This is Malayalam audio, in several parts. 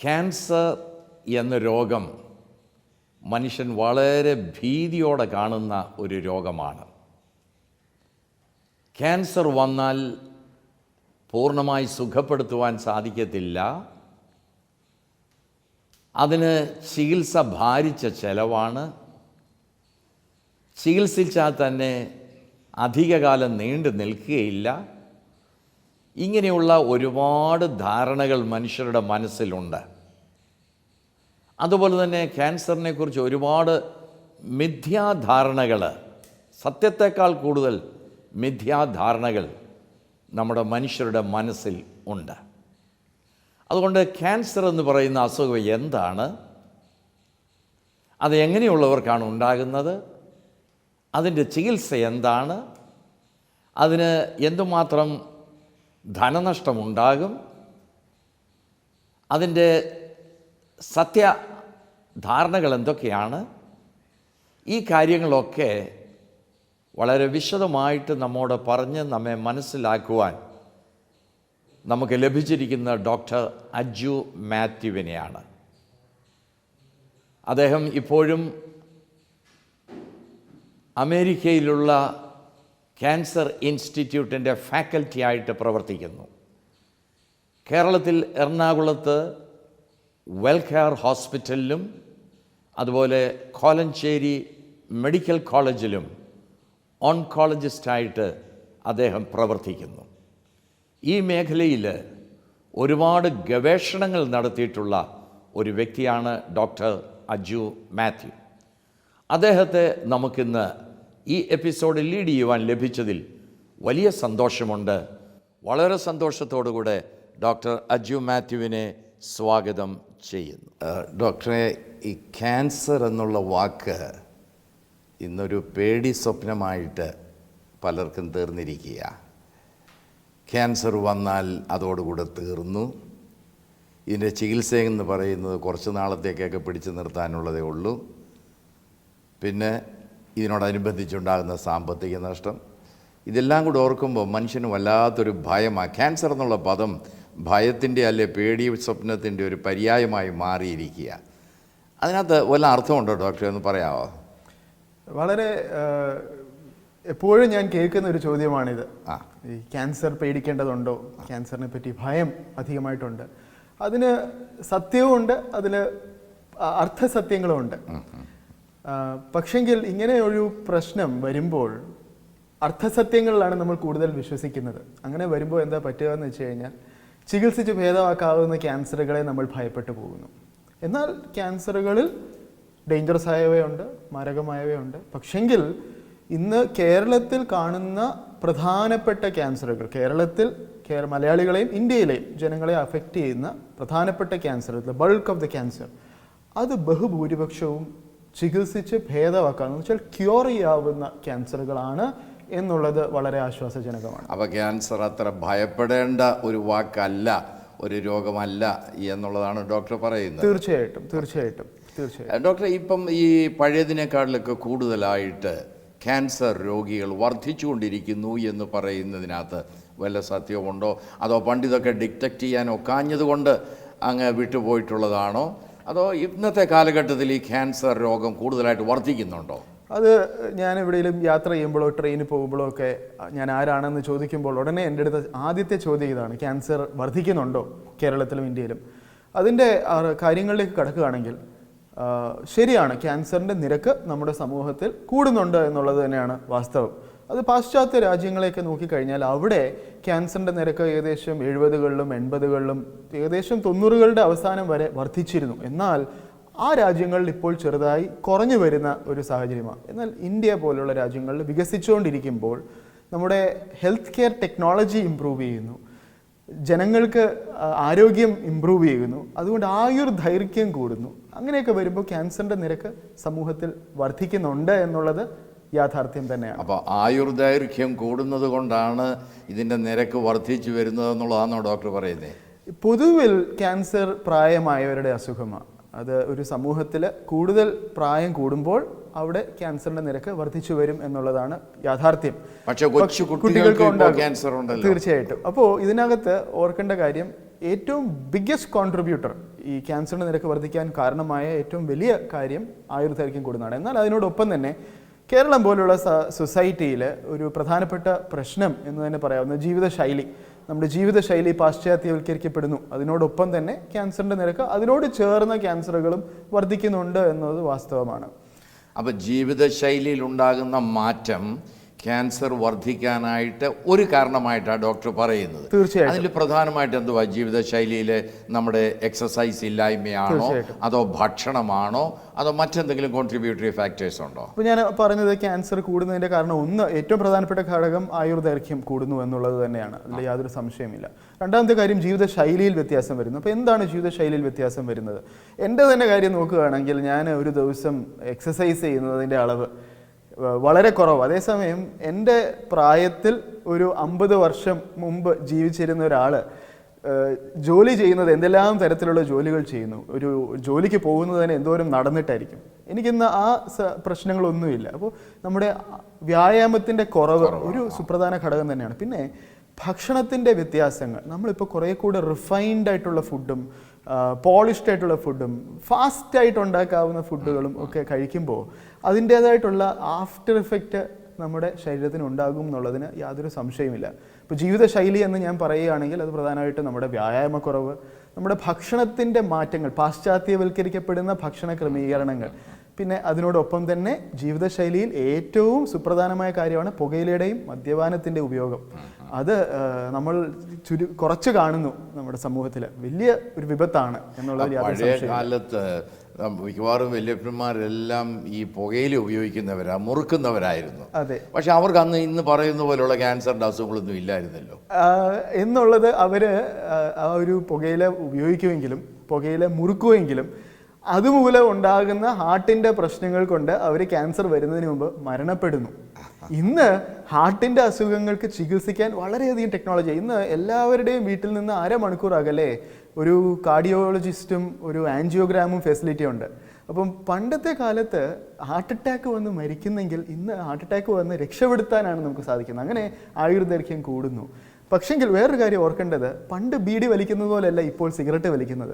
ക്യാൻസർ എന്ന രോഗം മനുഷ്യൻ വളരെ ഭീതിയോടെ കാണുന്ന ഒരു രോഗമാണ്. ക്യാൻസർ വന്നാൽ പൂർണ്ണമായി സുഖപ്പെടുത്തുവാൻ സാധിക്കത്തില്ല. അതിന് ചികിത്സ ഭാരിച്ച ചെലവാണ്. ചികിത്സിച്ചാൽ തന്നെ അധികകാലം നീണ്ടു നിൽക്കുകയില്ല. ഇങ്ങനെയുള്ള ഒരുപാട് ധാരണകൾ മനുഷ്യരുടെ മനസ്സിലുണ്ട്. അതുപോലെ തന്നെ ക്യാൻസറിനെക്കുറിച്ച് ഒരുപാട് മിഥ്യാധാരണകൾ, സത്യത്തെക്കാൾ കൂടുതൽ മിഥ്യാധാരണകൾ നമ്മുടെ മനുഷ്യരുടെ മനസ്സിൽ ഉണ്ട്. അതുകൊണ്ട് ക്യാൻസർ എന്ന് പറയുന്ന അസുഖം എന്താണ്, അത് എങ്ങനെയുള്ളവർക്കാണ് ഉണ്ടാകുന്നത്, അതിൻ്റെ ചികിത്സ എന്താണ്, അതിന് എന്തുമാത്രം ധനനഷ്ടമുണ്ടാകും, അതിൻ്റെ സത്യധാരണകൾ എന്തൊക്കെയാണ്, ഈ കാര്യങ്ങളൊക്കെ വളരെ വിശദമായിട്ട് നമ്മോട് പറഞ്ഞ് നമ്മെ മനസ്സിലാക്കുവാൻ നമുക്ക് ലഭിച്ചിരിക്കുന്ന ഡോക്ടർ അജു മാത്യുവിനെയാണ്. അദ്ദേഹം ഇപ്പോഴും അമേരിക്കയിലുള്ള ക്യാൻസർ ഇൻസ്റ്റിറ്റ്യൂട്ടിൻ്റെ ഫാക്കൽറ്റി ആയിട്ട് പ്രവർത്തിക്കുന്നു. കേരളത്തിൽ എറണാകുളത്ത് വെൽകെയർ ഹോസ്പിറ്റലിലും അതുപോലെ കോലഞ്ചേരി മെഡിക്കൽ കോളേജിലും ഓൺകോളജിസ്റ്റായിട്ട് അദ്ദേഹം പ്രവർത്തിക്കുന്നു. ഈ മേഖലയിൽ ഒരുപാട് ഗവേഷണങ്ങൾ നടത്തിയിട്ടുള്ള ഒരു വ്യക്തിയാണ് ഡോക്ടർ അജു മാത്യു. അദ്ദേഹത്തെ നമുക്കിന്ന് ഈ എപ്പിസോഡിൽ ലീഡ് ചെയ്യുവാൻ ലഭിച്ചതിൽ വലിയ സന്തോഷമുണ്ട്. വളരെ സന്തോഷത്തോടുകൂടെ ഡോക്ടർ അജു മാത്യുവിനെ സ്വാഗതം ചെയ്യുന്നു. ഡോക്ടറെ, ഈ ക്യാൻസർ എന്നുള്ള വാക്ക് ഇന്നൊരു പേടി സ്വപ്നമായിട്ട് പലർക്കും തീർന്നിരിക്കുക. ക്യാൻസർ വന്നാൽ അതോടുകൂടെ തീർന്നു. ഇതിൻ്റെ ചികിത്സയെന്ന് പറയുന്നത് കുറച്ച് നാളത്തേക്കൊക്കെ പിടിച്ചു നിർത്താനുള്ളതേ ഉള്ളൂ. പിന്നെ ഇതിനോടനുബന്ധിച്ചുണ്ടാകുന്ന സാമ്പത്തിക നഷ്ടം, ഇതെല്ലാം കൂടെ ഓർക്കുമ്പോൾ മനുഷ്യന് വല്ലാത്തൊരു ഭയമാണ്. ക്യാൻസർ എന്നുള്ള പദം ഭയത്തിൻ്റെ അല്ലെ പേടി സ്വപ്നത്തിൻ്റെ ഒരു പര്യായമായി മാറിയിരിക്കുക. അതിനകത്ത് വല്ല അർത്ഥമുണ്ടോ ഡോക്ടറെ, ഒന്ന് പറയാമോ? വളരെ എപ്പോഴും ഞാൻ കേൾക്കുന്ന ഒരു ചോദ്യമാണിത്. ഈ ക്യാൻസർ പേടിക്കേണ്ടതുണ്ടോ, ക്യാൻസറിനെ പറ്റി ഭയം അധികമായിട്ടുണ്ട്. അതിന് സത്യവുമുണ്ട്, അതിൽ അർത്ഥസത്യങ്ങളുമുണ്ട്. പക്ഷെങ്കിൽ ഇങ്ങനെ ഒരു പ്രശ്നം വരുമ്പോൾ അർത്ഥസത്യങ്ങളിലാണ് നമ്മൾ കൂടുതൽ വിശ്വസിക്കുന്നത്. അങ്ങനെ വരുമ്പോൾ എന്താ പറ്റുക എന്ന് വെച്ച് കഴിഞ്ഞാൽ, ചികിത്സിച്ച് ഭേദമാക്കാവുന്ന ക്യാൻസറുകളെ നമ്മൾ ഭയപ്പെട്ടു പോകുന്നു. എന്നാൽ ക്യാൻസറുകളിൽ ഡേഞ്ചറസ് ആയവയുണ്ട്, മാരകമായവയുണ്ട്. പക്ഷെങ്കിൽ ഇന്ന് കേരളത്തിൽ കാണുന്ന പ്രധാനപ്പെട്ട ക്യാൻസറുകൾ, കേരളത്തിൽ മലയാളികളെയും ഇന്ത്യയിലെയും ജനങ്ങളെ അഫക്റ്റ് ചെയ്യുന്ന പ്രധാനപ്പെട്ട cancer, the bulk of the cancer, അത് ബഹുഭൂരിപക്ഷവും ചികിത്സിച്ച് ഭേദമാക്കാമെന്ന് വെച്ചാൽ ക്യൂർ ചെയ്യാവുന്ന ക്യാൻസറുകളാണ് എന്നുള്ളത് വളരെ ആശ്വാസജനകമാണ്. അപ്പോൾ ക്യാൻസർ അത്ര ഭയപ്പെടേണ്ട ഒരു വാക്കല്ല, ഒരു രോഗമല്ല എന്നുള്ളതാണ് ഡോക്ടർ പറയുന്നത്. തീർച്ചയായിട്ടും. ഡോക്ടർ, ഇപ്പം ഈ പഴയതിനേക്കാളിലൊക്കെ കൂടുതലായിട്ട് ക്യാൻസർ രോഗികൾ വർദ്ധിച്ചുകൊണ്ടിരിക്കുന്നു എന്ന് പറയുന്നതിനകത്ത് വല്ല സത്യമുണ്ടോ, അതോ പണ്ടിതൊക്കെ ഡിറ്റക്റ്റ് ചെയ്യാൻ ഒക്കാഞ്ഞതുകൊണ്ട് അങ്ങ് വിട്ടുപോയിട്ടുള്ളതാണോ, അതോ ഇന്നത്തെ കാലഘട്ടത്തിൽ ഈ ക്യാൻസർ രോഗം കൂടുതലായിട്ട് വർദ്ധിക്കുന്നുണ്ടോ? അത് ഞാൻ എവിടെയെങ്കിലും യാത്ര ചെയ്യുമ്പോഴോ ട്രെയിനിൽ പോകുമ്പോഴോ ഒക്കെ ഞാൻ ആരാണെന്ന് ചോദിക്കുമ്പോൾ ഉടനെ എൻ്റെ അടുത്ത് ആദ്യത്തെ ചോദ്യം ഇതാണ്: ക്യാൻസർ വർദ്ധിക്കുന്നുണ്ടോ കേരളത്തിലും ഇന്ത്യയിലും? അതിൻ്റെ കാര്യങ്ങളിലേക്ക് കടക്കുകയാണെങ്കിൽ ശരിയാണ്, ക്യാൻസറിൻ്റെ നിരക്ക് നമ്മുടെ സമൂഹത്തിൽ കൂടുന്നുണ്ട് എന്നുള്ളത് തന്നെയാണ് വാസ്തവം. അത് പാശ്ചാത്യ രാജ്യങ്ങളെയൊക്കെ നോക്കിക്കഴിഞ്ഞാൽ അവിടെ ക്യാൻസറിൻ്റെ നിരക്ക് ഏകദേശം 70കളിലും 80കളിലും ഏകദേശം 90കളുടെ അവസാനം വരെ വർദ്ധിച്ചിരുന്നു. എന്നാൽ ആ രാജ്യങ്ങളിൽ ഇപ്പോൾ ചെറുതായി കുറഞ്ഞു വരുന്ന ഒരു സാഹചര്യമാണ്. എന്നാൽ ഇന്ത്യ പോലുള്ള രാജ്യങ്ങളിൽ വികസിച്ചുകൊണ്ടിരിക്കുമ്പോൾ നമ്മുടെ ഹെൽത്ത് കെയർ ടെക്നോളജി ഇമ്പ്രൂവ് ചെയ്യുന്നു, ജനങ്ങൾക്ക് ആരോഗ്യം ഇമ്പ്രൂവ് ചെയ്യുന്നു, അതുകൊണ്ട് ആയുർദൈർഘ്യം കൂടുന്നു. അങ്ങനെയൊക്കെ വരുമ്പോൾ ക്യാൻസറിൻ്റെ നിരക്ക് സമൂഹത്തിൽ വർദ്ധിക്കുന്നുണ്ട് എന്നുള്ളത് യാഥാർത്ഥ്യം തന്നെയാണ്. അപ്പോൾ ആയുർദൈർഘ്യം കൂടുന്നത് കൊണ്ടാണ് ഇതിൻ്റെ നിരക്ക് വർദ്ധിച്ചു വരുന്നതെന്നുള്ളതാണോ ഡോക്ടർ പറയുന്നത്? പൊതുവിൽ ക്യാൻസർ പ്രായമായവരുടെ അസുഖമാണ്. അത് ഒരു സമൂഹത്തിൽ കൂടുതൽ പ്രായം കൂടുമ്പോൾ അവിടെ ക്യാൻസറിന്റെ നിരക്ക് വർദ്ധിച്ചു വരും എന്നുള്ളതാണ് യാഥാർത്ഥ്യം. പക്ഷേ കുട്ടികൾക്ക് ക്യാൻസർ ഉണ്ടല്ലോ. തീർച്ചയായിട്ടും. അപ്പോൾ ഇതിനകത്ത് ഓർക്കേണ്ട കാര്യം, ഏറ്റവും ബിഗ്ഗസ്റ്റ് കോൺട്രിബ്യൂട്ടർ ഈ ക്യാൻസറിൻ്റെ നിരക്ക് വർദ്ധിക്കാൻ കാരണമായ ഏറ്റവും വലിയ കാര്യം ആയുർദൈർഘ്യം കൂടുന്നതാണ്. എന്നാൽ അതിനോടൊപ്പം തന്നെ കേരളം പോലുള്ള സൊസൈറ്റിയിൽ ഒരു പ്രധാനപ്പെട്ട പ്രശ്നം എന്ന് തന്നെ പറയാവുന്ന ജീവിതശൈലി. നമ്മുടെ ജീവിതശൈലി പാശ്ചാത്യവൽക്കരിക്കപ്പെടുന്നു. അതിനോടൊപ്പം തന്നെ ക്യാൻസറിൻ്റെ നിരക്ക് അതിനോട് ചേർന്ന ക്യാൻസറുകളും വർദ്ധിക്കുന്നുണ്ട് എന്നത് വാസ്തവമാണ്. അപ്പോൾ ജീവിതശൈലിയിൽ ഉണ്ടാകുന്ന മാറ്റം ക്യാൻസർ വർദ്ധിക്കാനായിട്ട് ഒരു കാരണമായിട്ടാണ് ഡോക്ടർ പറയുന്നത്. തീർച്ചയായും അതിൽ പ്രധാനമായിട്ട് എന്തുവാ? ജീവിതശൈലിയിലെ നമ്മുടെ എക്സസൈസ് ഇല്ലായ്മയാണോ, അതോ ഭക്ഷണമാണോ, അതോ മറ്റെന്തെങ്കിലും കോൺട്രിബ്യൂട്ടറി ഫാക്ടേഴ്സ് ഉണ്ടോ? അപ്പോൾ ഞാൻ പറഞ്ഞത് ക്യാൻസർ കൂടുന്നതിൻ്റെ കാരണം ഒന്ന്, ഏറ്റവും പ്രധാനപ്പെട്ട ഘടകം ആയുർദൈർഘ്യം കൂടുന്നു എന്നുള്ളത് തന്നെയാണ്. അതിൽ യാതൊരു സംശയമില്ല. രണ്ടാമത്തെ കാര്യം ജീവിതശൈലിയിൽ വ്യത്യാസം വരുന്നു. അപ്പോൾ എന്താണ് ജീവിതശൈലിയിൽ വ്യത്യാസം വരുന്നത്? എൻ്റെ തന്നെ കാര്യം നോക്കുകയാണെങ്കിൽ ഞാൻ ഒരു ദിവസം എക്സസൈസ് ചെയ്യുന്നതിൻ്റെ അളവ് വളരെ കുറവ്. അതേസമയം എൻ്റെ പ്രായത്തിൽ ഒരു 50 വർഷം മുമ്പ് ജീവിച്ചിരുന്ന ഒരാൾ ജോലി ചെയ്യുന്നത് എന്തെല്ലാം തരത്തിലുള്ള ജോലികൾ ചെയ്യുന്നു. ഒരു ജോലിക്ക് പോകുന്നതിന് എന്തോരം നടന്നിട്ടായിരിക്കും. എനിക്കിന്ന് ആ പ്രശ്നങ്ങളൊന്നുമില്ല. അപ്പോൾ നമ്മുടെ വ്യായാമത്തിൻ്റെ കുറവ് ഒരു സുപ്രധാന ഘടകം തന്നെയാണ്. പിന്നെ ഭക്ഷണത്തിൻ്റെ വ്യത്യാസങ്ങൾ. നമ്മളിപ്പോൾ കുറേ കൂടെ റിഫൈൻഡ് ആയിട്ടുള്ള ഫുഡും പോളിഷ്ഡ് ആയിട്ടുള്ള ഫുഡും ഫാസ്റ്റായിട്ട് ഉണ്ടാക്കാവുന്ന ഫുഡുകളും ഒക്കെ കഴിക്കുമ്പോൾ അതിൻ്റേതായിട്ടുള്ള ആഫ്റ്റർ ഇഫക്റ്റ് നമ്മുടെ ശരീരത്തിന് ഉണ്ടാകും എന്നുള്ളതിന് യാതൊരു സംശയമില്ല. ഇപ്പോൾ ജീവിതശൈലി എന്ന് ഞാൻ പറയുകയാണെങ്കിൽ അത് പ്രധാനമായിട്ടും നമ്മുടെ വ്യായാമക്കുറവ്, നമ്മുടെ ഭക്ഷണത്തിൻ്റെ മാറ്റങ്ങൾ, പാശ്ചാത്യവൽക്കരിക്കപ്പെടുന്ന ഭക്ഷണ ക്രമീകരണങ്ങൾ, പിന്നെ അതിനോടൊപ്പം തന്നെ ജീവിതശൈലിയിൽ ഏറ്റവും സുപ്രധാനമായ കാര്യമാണ് പുകയിലയുടെയും മദ്യപാനത്തിൻ്റെ ഉപയോഗം. അത് നമ്മൾ കുറച്ച് കാണുന്നു നമ്മുടെ സമൂഹത്തിൽ. വലിയ ഒരു വിപത്താണ് എന്നുള്ളത്. പഴയ കാലത്ത് മിക്കവാറും വല്യപ്പന്മാരെല്ലാം ഈ പുകയില ഉപയോഗിക്കുന്നവരാ, മുറുക്കുന്നവരായിരുന്നു. അതെ. പക്ഷെ അവർക്ക് അന്ന് ഇന്ന് പറയുന്ന പോലെയുള്ള ക്യാൻസറിന്റെ അസുഖങ്ങളൊന്നും ഇല്ലായിരുന്നല്ലോ എന്നുള്ളത്. അവര് ആ ഒരു പുകയില ഉപയോഗിക്കുമെങ്കിലും പുകയില മുറുക്കുമെങ്കിലും അതുമൂലം ഉണ്ടാകുന്ന ഹാർട്ടിൻ്റെ പ്രശ്നങ്ങൾ കൊണ്ട് അവർ ക്യാൻസർ വരുന്നതിന് മുമ്പ് മരണപ്പെടുന്നു. ഇന്ന് ഹാർട്ടിൻ്റെ അസുഖങ്ങൾക്ക് ചികിത്സിക്കാൻ വളരെയധികം ടെക്നോളജി. ഇന്ന് എല്ലാവരുടെയും വീട്ടിൽ നിന്ന് അരമണിക്കൂർ അകലെ ഒരു കാർഡിയോളജിസ്റ്റും ഒരു ആൻജിയോഗ്രാമും ഫെസിലിറ്റി ഉണ്ട്. അപ്പം പണ്ടത്തെ കാലത്ത് ഹാർട്ട് അറ്റാക്ക് വന്ന് മരിക്കുന്നെങ്കിൽ ഇന്ന് ഹാർട്ട് അറ്റാക്ക് വന്ന് രക്ഷപ്പെടുത്താനാണ് നമുക്ക് സാധിക്കുന്നത്. അങ്ങനെ ആയുർദൈർഘ്യം കൂടുന്നു. പക്ഷെങ്കിൽ വേറൊരു കാര്യം ഓർക്കേണ്ടത്, പണ്ട് ബീഡി വലിക്കുന്നത് പോലെയല്ല ഇപ്പോൾ സിഗരറ്റ് വലിക്കുന്നത്.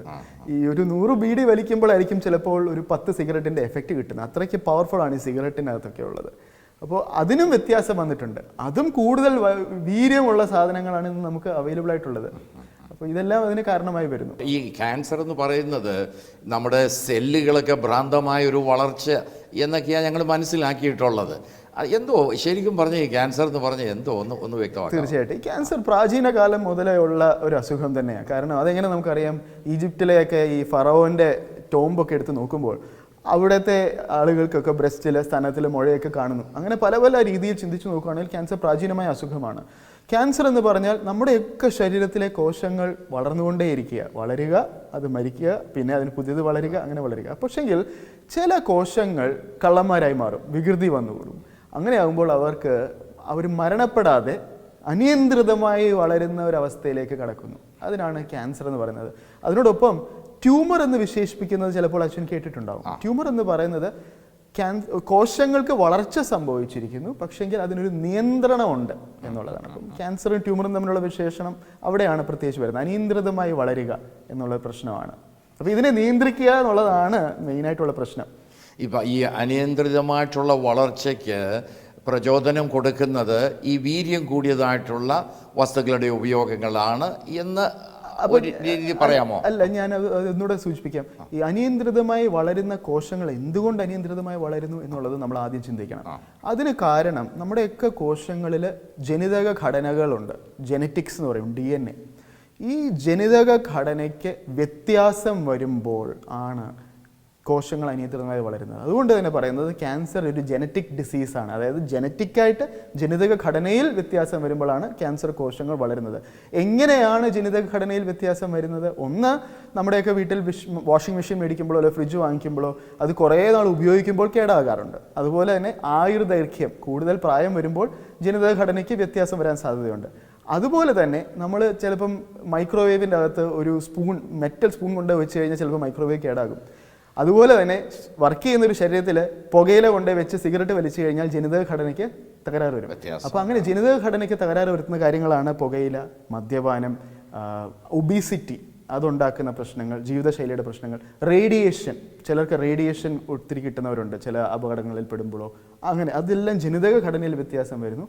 ഈ ഒരു 100 ബീഡി വലിക്കുമ്പോഴായിരിക്കും ചിലപ്പോൾ ഒരു 10 സിഗരറ്റിൻ്റെ എഫക്റ്റ് കിട്ടുന്നത്. അത്രയ്ക്ക് പവർഫുൾ ആണ് ഈ സിഗരറ്റിനകത്തൊക്കെ ഉള്ളത്. അപ്പോൾ അതിനും വ്യത്യാസം വന്നിട്ടുണ്ട്. അതും കൂടുതൽ വീര്യമുള്ള സാധനങ്ങളാണ് ഇന്ന് നമുക്ക് അവൈലബിൾ ആയിട്ടുള്ളത്. അപ്പോൾ ഇതെല്ലാം അതിന് കാരണമായി വരുന്നു. ഈ ക്യാൻസർ എന്ന് പറയുന്നത് നമ്മുടെ സെല്ലുകളൊക്കെ ഭ്രാന്തമായ ഒരു വളർച്ച എന്നൊക്കെയാണ് ഞങ്ങൾ മനസ്സിലാക്കിയിട്ടുള്ളത്. എന്തോ ശരിക്കും പറഞ്ഞ ഈ ക്യാൻസർ എന്ന് പറഞ്ഞ എന്തോ ഒന്ന് വ്യക്തമാക്കാം. തീർച്ചയായിട്ടും ഈ ക്യാൻസർ പ്രാചീന കാലം മുതലേ ഉള്ള ഒരു അസുഖം തന്നെയാണ്. കാരണം അതെങ്ങനെ നമുക്കറിയാം, ഈജിപ്തിലെയൊക്കെ ഈ ഫറവോൻ്റെ ടോംബൊക്കെ എടുത്ത് നോക്കുമ്പോൾ അവിടുത്തെ ആളുകൾക്കൊക്കെ ബ്രസ്റ്റിൽ സ്തനത്തിൽ മുഴയൊക്കെ കാണുന്നു. അങ്ങനെ പല പല രീതിയിൽ ചിന്തിച്ച് നോക്കുകയാണെങ്കിൽ ക്യാൻസർ പ്രാചീനമായ അസുഖമാണ്. ക്യാൻസർ എന്ന് പറഞ്ഞാൽ നമ്മുടെയൊക്കെ ശരീരത്തിലെ കോശങ്ങൾ വളർന്നുകൊണ്ടേയിരിക്കുക, വളരുക, അത് മരിക്കുക, പിന്നെ അതിന് പുതിയത് വളരുക, അങ്ങനെ വളരുക. പക്ഷെങ്കിൽ ചില കോശങ്ങൾ കള്ളന്മാരായി മാറും, വികൃതി വന്നുകൂടും. അങ്ങനെ ആകുമ്പോൾ അവർ മരണപ്പെടാതെ അനിയന്ത്രിതമായി വളരുന്ന ഒരവസ്ഥയിലേക്ക് കടക്കുന്നു. അതിനാണ് ക്യാൻസർ എന്ന് പറയുന്നത്. അതിനോടൊപ്പം ട്യൂമർ എന്ന് വിശേഷിപ്പിക്കുന്നത് ചിലപ്പോൾ അച്ഛൻ കേട്ടിട്ടുണ്ടാവും. ട്യൂമർ എന്ന് പറയുന്നത് കോശങ്ങൾക്ക് വളർച്ച സംഭവിച്ചിരിക്കുന്നു, പക്ഷെങ്കിൽ അതിനൊരു നിയന്ത്രണമുണ്ട് എന്നുള്ളതാണ്. അപ്പം ക്യാൻസറും ട്യൂമറും തമ്മിലുള്ള വിശേഷണം അവിടെയാണ് പ്രത്യേകിച്ച് വരുന്നത്. അനിയന്ത്രിതമായി വളരുക എന്നുള്ള പ്രശ്നമാണ്. അപ്പോൾ ഇതിനെ നിയന്ത്രിക്കുക എന്നുള്ളതാണ് മെയിനായിട്ടുള്ള പ്രശ്നം. ഇപ്പം ഈ അനിയന്ത്രിതമായിട്ടുള്ള വളർച്ചയ്ക്ക് പ്രചോദനം കൊടുക്കുന്നത് ഈ വീര്യം കൂടിയതായിട്ടുള്ള വസ്തുക്കളുടെ ഉപയോഗങ്ങളാണ് എന്ന് പറയാമോ? അല്ല, ഞാൻ ഒന്നുകൂടെ സൂചിപ്പിക്കാം. ഈ അനിയന്ത്രിതമായി വളരുന്ന കോശങ്ങൾ എന്തുകൊണ്ട് അനിയന്ത്രിതമായി വളരുന്നു എന്നുള്ളത് നമ്മൾ ആദ്യം ചിന്തിക്കണം. അതിന് കാരണം നമ്മുടെയൊക്കെ കോശങ്ങളിൽ ജനിതക ഘടനകളുണ്ട്. ജെനറ്റിക്സ് എന്ന് പറയും, DNA. ഈ ജനിതക ഘടനയ്ക്ക് വ്യത്യാസം വരുമ്പോൾ ആണ് കോശങ്ങൾ അനിയന്ത്രിതമായി വളരുന്നത്. അതുകൊണ്ട് തന്നെ പറയുന്നത് ക്യാൻസർ ഒരു ജനറ്റിക് ഡിസീസാണ്. അതായത് ജനറ്റിക്കായിട്ട് ജനിതക ഘടനയിൽ വ്യത്യാസം വരുമ്പോഴാണ് ക്യാൻസർ കോശങ്ങൾ വളരുന്നത്. എങ്ങനെയാണ് ജനിതക ഘടനയിൽ വ്യത്യാസം വരുന്നത്? ഒന്ന്, നമ്മുടെയൊക്കെ വീട്ടിൽ വാഷിംഗ് മെഷീൻ മേടിക്കുമ്പോഴോ അല്ലെങ്കിൽ ഫ്രിഡ്ജ് വാങ്ങിക്കുമ്പോഴോ അത് കുറേ നാൾ ഉപയോഗിക്കുമ്പോൾ കേടാകാറുണ്ട്. അതുപോലെ തന്നെ ആയുർദൈർഘ്യം, കൂടുതൽ പ്രായം വരുമ്പോൾ ജനിതക ഘടനയ്ക്ക് വ്യത്യാസം വരാൻ സാധ്യതയുണ്ട്. അതുപോലെ തന്നെ നമ്മൾ ചിലപ്പം മൈക്രോവേവിൻ്റെ അകത്ത് ഒരു മെറ്റൽ സ്പൂൺ കൊണ്ട് വെച്ച് കഴിഞ്ഞാൽ ചിലപ്പോൾ മൈക്രോവേവ് കേടാകും. അതുപോലെ തന്നെ വർക്ക് ചെയ്യുന്നൊരു ശരീരത്തിൽ പുകയില കൊണ്ട് വെച്ച് സിഗരറ്റ് വലിച്ചു കഴിഞ്ഞാൽ ജനിതക ഘടനയ്ക്ക് തകരാറ് വരും. അപ്പോൾ അങ്ങനെ ജനിതക ഘടനയ്ക്ക് തകരാറ് വരുത്തുന്ന കാര്യങ്ങളാണ് പുകയില, മദ്യപാനം, ഒബീസിറ്റി അതുണ്ടാക്കുന്ന പ്രശ്നങ്ങൾ, ജീവിതശൈലിയുടെ പ്രശ്നങ്ങൾ, റേഡിയേഷൻ, ചിലർക്ക് റേഡിയേഷൻ ഒത്തിരി കിട്ടുന്നവരുണ്ട് ചില അപകടങ്ങളിൽ പെടുമ്പോഴോ, അങ്ങനെ അതെല്ലാം ജനിതക ഘടനയിൽ വ്യത്യാസം വരുന്നു.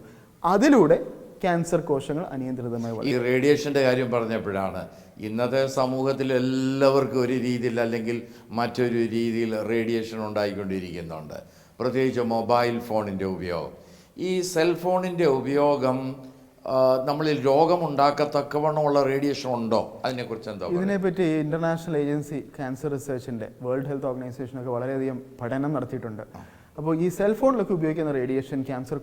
അതിലൂടെ ക്യാൻസർ കോശങ്ങൾ അനിയന്ത്രിതമായി ഈ റേഡിയേഷൻ്റെ കാര്യം പറഞ്ഞപ്പോഴാണ് ഇന്നത്തെ സമൂഹത്തിൽ എല്ലാവർക്കും ഒരു രീതിയിൽ അല്ലെങ്കിൽ മറ്റൊരു രീതിയിൽ റേഡിയേഷൻ ഉണ്ടായിക്കൊണ്ടിരിക്കുന്നുണ്ട്. പ്രത്യേകിച്ച് മൊബൈൽ ഫോണിൻ്റെ ഉപയോഗം. ഈ സെൽഫോണിൻ്റെ ഉപയോഗം നമ്മളിൽ രോഗമുണ്ടാക്കത്തക്കവണ്ണമുള്ള റേഡിയേഷൻ ഉണ്ടോ? അതിനെക്കുറിച്ച് എന്താ? ഇതിനെപ്പറ്റി ഇന്റർനാഷണൽ ഏജൻസി ക്യാൻസർ റിസർച്ചിൻ്റെ, വേൾഡ് ഹെൽത്ത് ഓർഗനൈസേഷനൊക്കെ വളരെയധികം പഠനം നടത്തിയിട്ടുണ്ട്. അപ്പോൾ ഈ സെൽഫോണിലൊക്കെ ഉപയോഗിക്കുന്ന റേഡിയേഷൻ ക്യാൻസർ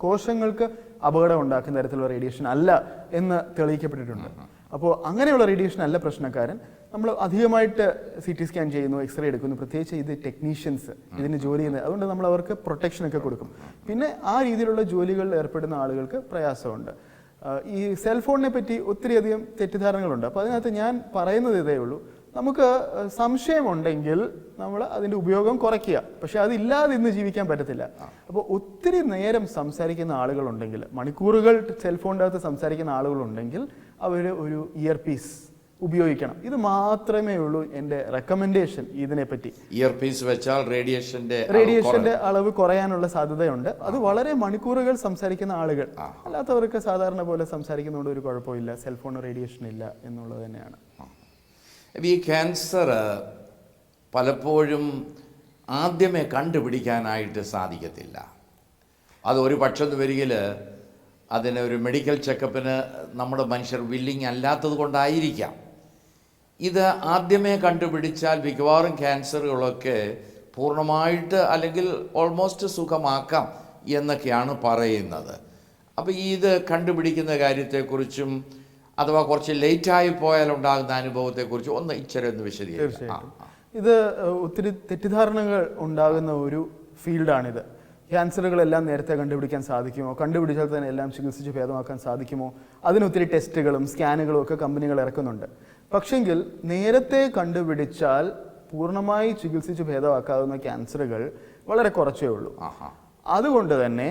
കോശങ്ങൾക്ക് അപകടം ഉണ്ടാക്കുന്ന തരത്തിലുള്ള റേഡിയേഷൻ അല്ല എന്ന് തെളിയിക്കപ്പെട്ടിട്ടുണ്ട്. അപ്പോൾ അങ്ങനെയുള്ള റേഡിയേഷൻ അല്ല പ്രശ്നക്കാരൻ. നമ്മൾ അധികമായിട്ട് CT സ്കാൻ ചെയ്യുന്നു, എക്സ്റേ എടുക്കുന്നു, പ്രത്യേകിച്ച് ഇത് ടെക്നീഷ്യൻസ് ഇതിന് ജോലി ചെയ്യുന്നത്, അതുകൊണ്ട് നമ്മൾ അവർക്ക് പ്രൊട്ടക്ഷനൊക്കെ കൊടുക്കും. പിന്നെ ആ രീതിയിലുള്ള ജോലികളിൽ ഏർപ്പെടുന്ന ആളുകൾക്ക് പ്രയാസമുണ്ട്. ഈ സെൽഫോണിനെ പറ്റി ഒത്തിരിയധികം തെറ്റിദ്ധാരണകളുണ്ട്. അപ്പോൾ അതിനകത്ത് ഞാൻ പറയുന്നത് ഇതേ ഉള്ളൂ, നമുക്ക് സംശയമുണ്ടെങ്കിൽ നമ്മൾ അതിൻ്റെ ഉപയോഗം കുറയ്ക്കുക. പക്ഷെ അതില്ലാതെ ഇന്ന് ജീവിക്കാൻ പറ്റത്തില്ല. അപ്പോൾ ഒത്തിരി നേരം സംസാരിക്കുന്ന ആളുകളുണ്ടെങ്കിൽ, മണിക്കൂറുകൾ സെൽഫോണിൻ്റെ അകത്ത് സംസാരിക്കുന്ന ആളുകളുണ്ടെങ്കിൽ അവർ ഒരു ഇയർ പീസ് ഉപയോഗിക്കണം. ഇത് മാത്രമേ ഉള്ളൂ എൻ്റെ റെക്കമെൻഡേഷൻ ഇതിനെപ്പറ്റി. ഇയർ പീസ് വെച്ചാൽ റേഡിയേഷൻ്റെ അളവ് കുറയാനുള്ള സാധ്യതയുണ്ട്. അത് വളരെ മണിക്കൂറുകൾ സംസാരിക്കുന്ന ആളുകൾ, അല്ലാത്തവർക്ക് സാധാരണ പോലെ സംസാരിക്കുന്നതുകൊണ്ട് ഒരു കുഴപ്പമില്ല, സെൽഫോൺ റേഡിയേഷൻ ഇല്ല എന്നുള്ളത് തന്നെയാണ്. ഈ ക്യാൻസർ പലപ്പോഴും ആദ്യമേ കണ്ടുപിടിക്കാനായിട്ട് സാധിക്കത്തില്ല. അത് ഒരു പക്ഷത്ത് വരികിൽ അതിന് ഒരു മെഡിക്കൽ ചെക്കപ്പിന് നമ്മുടെ മനുഷ്യർ വില്ലിങ് അല്ലാത്തത് കൊണ്ടായിരിക്കാം. ഇത് ആദ്യമേ കണ്ടുപിടിച്ചാൽ മിക്കവാറും ക്യാൻസറുകളൊക്കെ പൂർണ്ണമായിട്ട് അല്ലെങ്കിൽ ഓൾമോസ്റ്റ് സുഖമാക്കാം എന്നൊക്കെയാണ് പറയുന്നത്. അപ്പോൾ ഇത് കണ്ടുപിടിക്കുന്ന കാര്യത്തെക്കുറിച്ചും അഥവാ കുറച്ച് ലേറ്റായി പോയാൽ ഉണ്ടാകുന്ന അനുഭവത്തെക്കുറിച്ച് ഇച്ചിരി ഒന്ന് വിശദീകരിക്കാം. ഇത് ഒത്തിരി തെറ്റിദ്ധാരണകൾ ഉണ്ടാകുന്ന ഒരു ഫീൽഡാണിത്. ക്യാൻസറുകളെല്ലാം നേരത്തെ കണ്ടുപിടിക്കാൻ സാധിക്കുമോ? കണ്ടുപിടിച്ചാൽ തന്നെ എല്ലാം ചികിത്സിച്ച് ഭേദമാക്കാൻ സാധിക്കുമോ? അതിനൊത്തിരി ടെസ്റ്റുകളും സ്കാനുകളും ഒക്കെ കമ്പനികൾ ഇറക്കുന്നുണ്ട്. പക്ഷെങ്കിൽ നേരത്തെ കണ്ടുപിടിച്ചാൽ പൂർണ്ണമായി ചികിത്സിച്ച് ഭേദമാക്കാവുന്ന ക്യാൻസറുകൾ വളരെ കുറച്ചേ ഉള്ളൂ. അതുകൊണ്ട് തന്നെ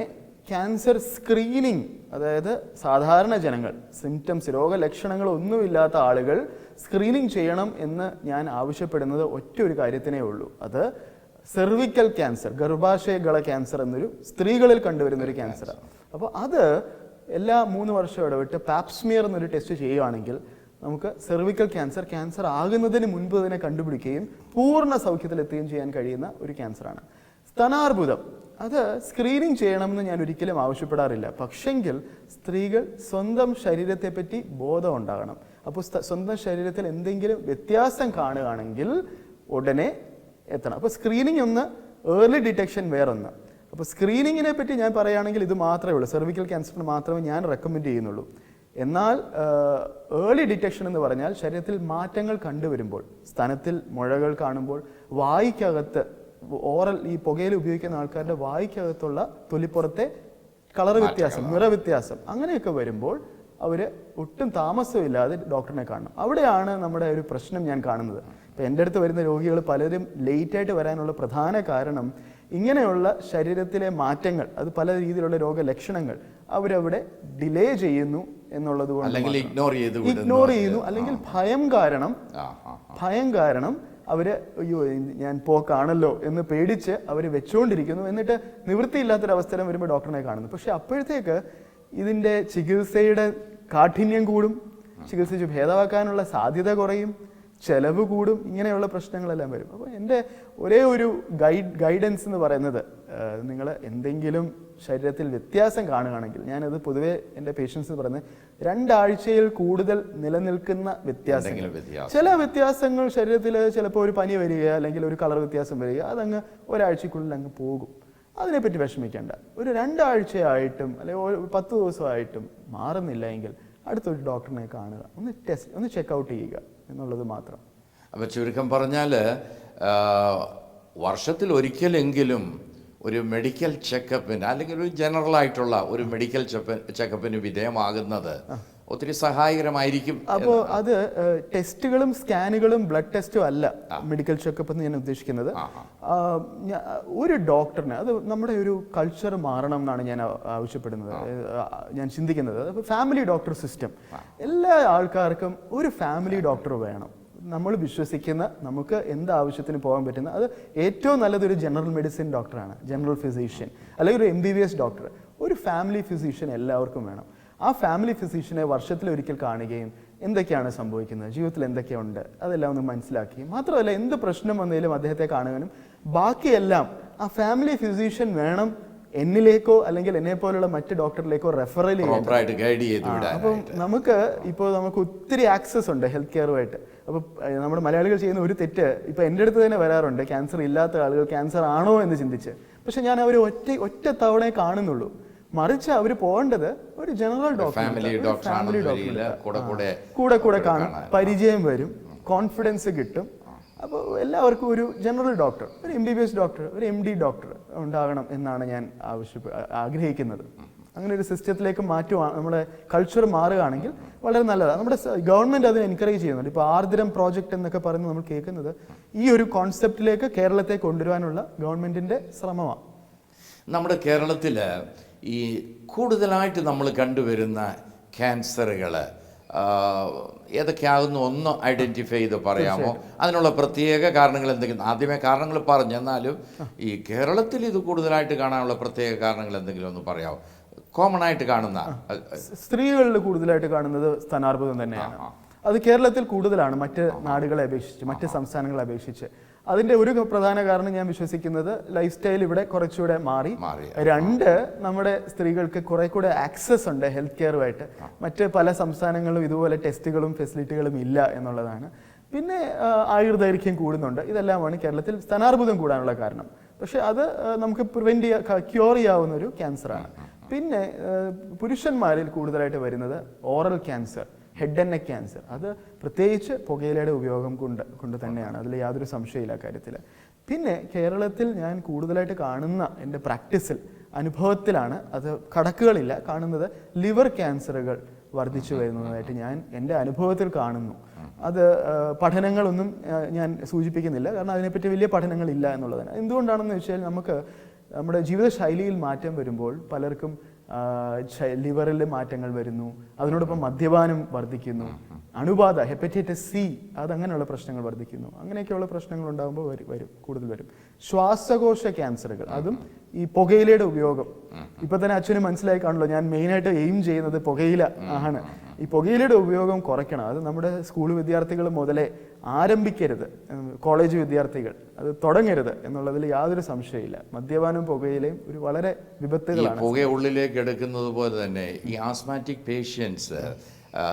ക്യാൻസർ സ്ക്രീനിങ്, അതായത് സാധാരണ ജനങ്ങൾ, സിംറ്റംസ് രോഗലക്ഷണങ്ങളൊന്നുമില്ലാത്ത ആളുകൾ സ്ക്രീനിങ് ചെയ്യണം എന്ന് ഞാൻ ആവശ്യപ്പെടുന്നത് ഒറ്റ ഒരു കാര്യത്തിനേ ഉള്ളൂ. അത് സെർവിക്കൽ ക്യാൻസർ, ഗർഭാശയഗള ക്യാൻസർ എന്നൊരു സ്ത്രീകളിൽ കണ്ടുവരുന്ന ഒരു ക്യാൻസറാണ്. അപ്പോൾ അത് എല്ലാ 3 വർഷം ഇടവിട്ട് പാപ്സ്മിയർ എന്നൊരു ടെസ്റ്റ് ചെയ്യുകയാണെങ്കിൽ നമുക്ക് സെർവിക്കൽ ക്യാൻസർ ആകുന്നതിന് മുൻപ് തന്നെ കണ്ടുപിടിക്കുകയും പൂർണ്ണ സൗഖ്യത്തിലെത്തുകയും ചെയ്യാൻ കഴിയുന്ന ഒരു ക്യാൻസറാണ്. സ്തനാർബുദം, അത് സ്ക്രീനിങ് ചെയ്യണമെന്ന് ഞാൻ ഒരിക്കലും ആവശ്യപ്പെടാറില്ല. പക്ഷെങ്കിൽ സ്ത്രീകൾ സ്വന്തം ശരീരത്തെപ്പറ്റി ബോധം ഉണ്ടാകണം. അപ്പോൾ സ്വന്തം ശരീരത്തിൽ എന്തെങ്കിലും വ്യത്യാസം കാണുകയാണെങ്കിൽ ഉടനെ എത്തണം. അപ്പോൾ സ്ക്രീനിങ് ഒന്ന്, ഏർലി ഡിറ്റക്ഷൻ വേറൊന്ന്. അപ്പോൾ സ്ക്രീനിങ്ങിനെ പറ്റി ഞാൻ പറയുകയാണെങ്കിൽ ഇത് മാത്രമേ ഉള്ളൂ, സെർവിക്കൽ ക്യാൻസറിന് മാത്രമേ ഞാൻ റെക്കമെൻഡ് ചെയ്യുന്നുള്ളൂ. എന്നാൽ ഏർലി ഡിറ്റക്ഷൻ എന്ന് പറഞ്ഞാൽ ശരീരത്തിൽ മാറ്റങ്ങൾ കണ്ടുവരുമ്പോൾ, സ്തനത്തിൽ മുഴകൾ കാണുമ്പോൾ, വായ്ക്കകത്ത് ഓറൽ, ഈ പുകയിൽ ഉപയോഗിക്കുന്ന ആൾക്കാരുടെ വായ്ക്കകത്തുള്ള തൊലിപ്പുറത്തെ കളർ വ്യത്യാസം, നിറവ്യത്യാസം, അങ്ങനെയൊക്കെ വരുമ്പോൾ അവർ ഒട്ടും താമസമില്ലാതെ ഡോക്ടറിനെ കാണണം. അവിടെയാണ് നമ്മുടെ ഒരു പ്രശ്നം ഞാൻ കാണുന്നത്. ഇപ്പം എൻ്റെ അടുത്ത് വരുന്ന രോഗികൾ പലരും ലേറ്റായിട്ട് വരാനുള്ള പ്രധാന കാരണം ഇങ്ങനെയുള്ള ശരീരത്തിലെ മാറ്റങ്ങൾ, അത് പല രീതിയിലുള്ള രോഗലക്ഷണങ്ങൾ അവരവിടെ ഡിലേ ചെയ്യുന്നു എന്നുള്ളത് കൊണ്ട്, ഇഗ്നോർ ചെയ്യുന്നു, അല്ലെങ്കിൽ ഭയം കാരണം അവർ അയ്യോ ഞാൻ പോക്കാണല്ലോ എന്ന് പേടിച്ച് അവർ വെച്ചുകൊണ്ടിരിക്കുന്നു. എന്നിട്ട് നിവൃത്തിയില്ലാത്തൊരവസരം വരുമ്പോൾ ഡോക്ടറിനെ കാണുന്നു. പക്ഷെ അപ്പോഴത്തേക്ക് ഇതിൻ്റെ ചികിത്സയുടെ കാഠിന്യം കൂടും, ചികിത്സിച്ച് ഭേദമാക്കാനുള്ള സാധ്യത കുറയും, ചെലവ് കൂടും, ഇങ്ങനെയുള്ള പ്രശ്നങ്ങളെല്ലാം വരും. അപ്പോൾ എൻ്റെ ഒരേ ഒരു ഗൈഡൻസ് എന്ന് പറയുന്നത്, നിങ്ങൾ എന്തെങ്കിലും ശരീരത്തിൽ വ്യത്യാസം കാണുകയാണെങ്കിൽ, ഞാനത് പൊതുവേ എൻ്റെ പേഷ്യൻസ് പറയുന്നത് 2 ആഴ്ചയിൽ കൂടുതൽ നിലനിൽക്കുന്ന വ്യത്യാസങ്ങൾ, ചില വ്യത്യാസങ്ങൾ ശരീരത്തിൽ ചിലപ്പോൾ ഒരു പനി വരിക അല്ലെങ്കിൽ ഒരു കളർ വ്യത്യാസം വരിക, അതങ്ങ് ഒരാഴ്ചക്കുള്ളിൽ അങ്ങ് പോകും. അതിനെപ്പറ്റി വിഷമിക്കേണ്ട. ഒരു 2 ആഴ്ചയായിട്ടും അല്ലെങ്കിൽ 10 ദിവസമായിട്ടും മാറുന്നില്ല എങ്കിൽ അടുത്തൊരു ഡോക്ടറിനെ കാണുക, ഒന്ന് ചെക്കൗട്ട് ചെയ്യുക എന്നുള്ളത് മാത്രം. അപ്പോൾ ചുരുക്കം പറഞ്ഞാൽ വർഷത്തിൽ ഒരിക്കലെങ്കിലും ഒരു മെഡിക്കൽ ചെക്കപ്പിന് അല്ലെങ്കിൽ ഒരു ജനറലായിട്ടുള്ള ഒരു മെഡിക്കൽ ചെക്കപ്പിന് വിധേയമാകുന്നത് ഒത്തിരി സഹായകരമായിരിക്കും. അപ്പോൾ അത് ടെസ്റ്റുകളും സ്കാനുകളും ബ്ലഡ് ടെസ്റ്റും അല്ല മെഡിക്കൽ ചെക്കപ്പ് എന്ന് ഞാൻ ഉദ്ദേശിക്കുന്നത്. ഒരു ഡോക്ടറിന് അത് നമ്മുടെ ഒരു കൾച്ചർ മാറണം എന്നാണ് ഞാൻ ആവശ്യപ്പെടുന്നത്, ഞാൻ ചിന്തിക്കുന്നത്. അപ്പോൾ ഫാമിലി ഡോക്ടർ സിസ്റ്റം, എല്ലാ ആൾക്കാർക്കും ഒരു ഫാമിലി ഡോക്ടർ വേണം. നമ്മൾ വിശ്വസിക്കുന്ന, നമുക്ക് എന്ത് ആവശ്യത്തിന് പോകാൻ പറ്റുന്ന, അത് ഏറ്റവും നല്ലത് ഒരു ജനറൽ മെഡിസിൻ ഡോക്ടറാണ്, ജനറൽ ഫിസിഷ്യൻ, അല്ലെങ്കിൽ ഒരു MBBS ഡോക്ടർ. ഒരു ഫാമിലി ഫിസിഷ്യൻ എല്ലാവർക്കും വേണം. ആ ഫാമിലി ഫിസിഷ്യനെ വർഷത്തിലൊരിക്കൽ കാണുകയും എന്തൊക്കെയാണ് സംഭവിക്കുന്നത്, ജീവിതത്തിൽ എന്തൊക്കെയുണ്ട്, അതെല്ലാം ഒന്ന് മനസ്സിലാക്കി, മാത്രമല്ല എന്ത് പ്രശ്നം വന്നാലും അദ്ദേഹത്തെ കാണുവാനും, ബാക്കിയെല്ലാം ആ ഫാമിലി ഫിസിഷ്യൻ വേണം എന്നിലേക്കോ അല്ലെങ്കിൽ എന്നെ പോലുള്ള മറ്റ് ഡോക്ടറിലേക്കോ റെഫറൽ ചെയ്യാൻ. അപ്പം നമുക്ക് ഒത്തിരി ആക്സസ് ഉണ്ട് ഹെൽത്ത് കെയറുമായിട്ട്. അപ്പോൾ നമ്മുടെ മലയാളികൾ ചെയ്യുന്ന ഒരു തെറ്റ്, ഇപ്പം എൻ്റെ അടുത്ത് തന്നെ വരാറുണ്ട്, ക്യാൻസർ ഇല്ലാത്ത ആളുകൾ ക്യാൻസർ ആണോ എന്ന് ചിന്തിച്ച്. പക്ഷെ ഞാൻ അവർ ഒറ്റ തവണയെ കാണുന്നുള്ളൂ. മറിച്ച് അവർ പോകേണ്ടത് ഒരു ജനറൽ ഡോക്ടർ, കൂടെ കാണും, പരിചയം വരും, കോൺഫിഡൻസ് കിട്ടും. അപ്പോൾ എല്ലാവർക്കും ഒരു ജനറൽ ഡോക്ടർ, ഒരു MBBS ഡോക്ടർ, ഒരു MD ഡോക്ടർ ഉണ്ടാകണം എന്നാണ് ഞാൻ ആഗ്രഹിക്കുന്നത്. അങ്ങനെ ഒരു സിസ്റ്റത്തിലേക്ക് മാറ്റുക, നമ്മുടെ കൾച്ചർ മാറുകയാണെങ്കിൽ വളരെ നല്ലതാണ്. നമ്മുടെ ഗവൺമെൻറ് അതിനെ എൻകറേജ് ചെയ്യുന്നുണ്ട്. ഇപ്പോൾ ആർദ്രം പ്രോജക്റ്റ് എന്നൊക്കെ പറയുന്നത് നമ്മൾ കേൾക്കുന്നത് ഈ ഒരു കോൺസെപ്റ്റിലേക്ക് കേരളത്തെ കൊണ്ടുവരാനുള്ള ഗവൺമെൻറ്റിൻ്റെ ശ്രമമാണ്. നമ്മുടെ കേരളത്തിൽ ഈ കൂടുതലായിട്ട് നമ്മൾ കണ്ടുവരുന്ന ക്യാൻസറുകൾ ഏതൊക്കെയാകുന്നു ഒന്ന് ഐഡൻറ്റിഫൈ ചെയ്ത് പറയാമോ? അതിനുള്ള പ്രത്യേക കാരണങ്ങൾ എന്തെങ്കിലും, ആദ്യമേ കാരണങ്ങൾ പറഞ്ഞു, എന്നാലും ഈ കേരളത്തിൽ ഇത് കൂടുതലായിട്ട് കാണാനുള്ള പ്രത്യേക കാരണങ്ങൾ എന്തെങ്കിലും ഒന്ന് പറയാമോ? കോമൺ ആയിട്ട് കാണുന്ന സ്ത്രീകളിൽ കൂടുതലായിട്ട് കാണുന്നത് സ്തനാർബുദം തന്നെയാണ്. അത് കേരളത്തിൽ കൂടുതലാണ് മറ്റ് നാടുകളെ അപേക്ഷിച്ച്, മറ്റ് സംസ്ഥാനങ്ങളെ അപേക്ഷിച്ച്. അതിൻ്റെ ഒരു പ്രധാന കാരണം ഞാൻ വിശ്വസിക്കുന്നത് ലൈഫ് സ്റ്റൈൽ ഇവിടെ കുറച്ചുകൂടെ മാറി. രണ്ട്, നമ്മുടെ സ്ത്രീകൾക്ക് കുറെ കൂടെ ആക്സസ് ഉണ്ട് ഹെൽത്ത് കെയറുമായിട്ട്. മറ്റ് പല സംസ്ഥാനങ്ങളിലും ഇതുപോലെ ടെസ്റ്റുകളും ഫെസിലിറ്റികളും ഇല്ല എന്നുള്ളതാണ്. പിന്നെ ആയുർദൈർഘ്യം കൂടുന്നുണ്ട്. ഇതെല്ലാമാണ് കേരളത്തിൽ സ്തനാർബുദം കൂടാനുള്ള കാരണം. പക്ഷെ അത് നമുക്ക് ക്യൂർ ചെയ്യാവുന്ന ഒരു ക്യാൻസറാണ്. പിന്നെ പുരുഷന്മാരിൽ കൂടുതലായിട്ട് വരുന്നത് oral cancer, head and neck cancer. അത് പ്രത്യേകിച്ച് പുകയിലയുടെ ഉപയോഗം കൊണ്ട് തന്നെയാണ്, അതിൽ യാതൊരു സംശയമില്ല കാര്യത്തിൽ. പിന്നെ കേരളത്തിൽ ഞാൻ കൂടുതലായിട്ട് കാണുന്ന എൻ്റെ പ്രാക്ടീസിൽ, അനുഭവത്തിലാണ്, അത് കണക്കുകളില്ല, കാണുന്നത് ലിവർ ക്യാൻസറുകൾ വർദ്ധിച്ചു വരുന്നതായിട്ട് ഞാൻ എൻ്റെ അനുഭവത്തിൽ കാണുന്നു. അത് പഠനങ്ങളൊന്നും ഞാൻ സൂചിപ്പിക്കുന്നില്ല, കാരണം അതിനെപ്പറ്റി വലിയ പഠനങ്ങളില്ല എന്നുള്ളതാണ്. എന്തുകൊണ്ടാണെന്ന് വെച്ചാൽ നമ്മുടെ ജീവിതശൈലിയിൽ മാറ്റം വരുമ്പോൾ പലർക്കും ലിവറിൽ മാറ്റങ്ങൾ വരുന്നു, അതിനോടൊപ്പം മദ്യപാനം വർദ്ധിക്കുന്നു, അണുബാധ, ഹെപ്പറ്റൈറ്റിസ് C, അതങ്ങനെയുള്ള പ്രശ്നങ്ങൾ വർദ്ധിക്കുന്നു. അങ്ങനെയൊക്കെയുള്ള പ്രശ്നങ്ങൾ ഉണ്ടാകുമ്പോൾ കൂടുതൽ വരും. ശ്വാസകോശ ക്യാൻസറുകൾ, അതും ഈ പുകയിലയുടെ ഉപയോഗം. ഇപ്പൊ തന്നെ അച്ഛന് മനസ്സിലായി കാണുമല്ലോ, ഞാൻ മെയിനായിട്ട് എയിം ചെയ്യുന്നത് പുകയില ആണ്. ഈ പുകയിലയുടെ ഉപയോഗം കുറയ്ക്കണം. അത് നമ്മുടെ സ്കൂൾ വിദ്യാർത്ഥികൾ മുതലേ ആരംഭിക്കരുത്, കോളേജ് വിദ്യാർത്ഥികൾ അത് തുടങ്ങരുത് എന്നുള്ളതിൽ യാതൊരു സംശയമില്ല. മദ്യപാനവും പുകയിലയും ഒരു വളരെ വിപത്തുകളാണ്. പുക ഉള്ളിലേക്ക് എടുക്കുന്നത് പോലെ തന്നെ ഈ ആസ്മാറ്റിക് പേഷ്യൻസ്